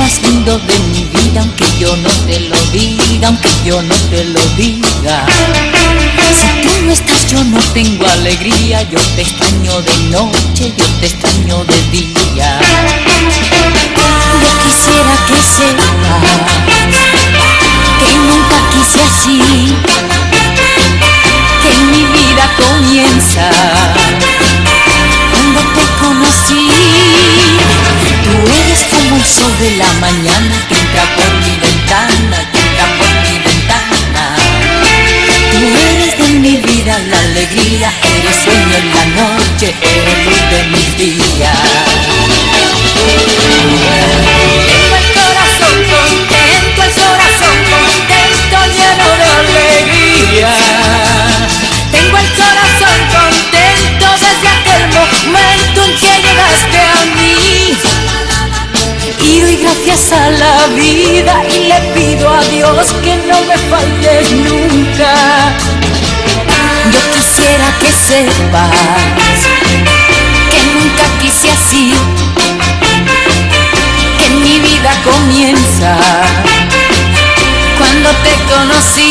más lindo de mi vida, aunque yo no te lo diga, aunque yo no te lo diga. Si tú no estás yo no tengo alegría, yo te extraño de noche, yo te extraño de día. Yo quisiera que sepas que nunca quise así, que mi vida comienza cuando te conocí. Tú eres como el sol de la mañana que entra por mi ventana, que entra por mi ventana. Tú eres de mi vida la alegría, eres sueño en la noche, eres luz de mis días. Tengo el corazón contento, lleno de alegría. Tengo el corazón contento desde aquel momento en que llegaste a mí. Y doy gracias a la vida y le pido a Dios que no me faltes nunca. Yo quisiera que sepas que nunca quise así, que mi vida comienza cuando te conocí.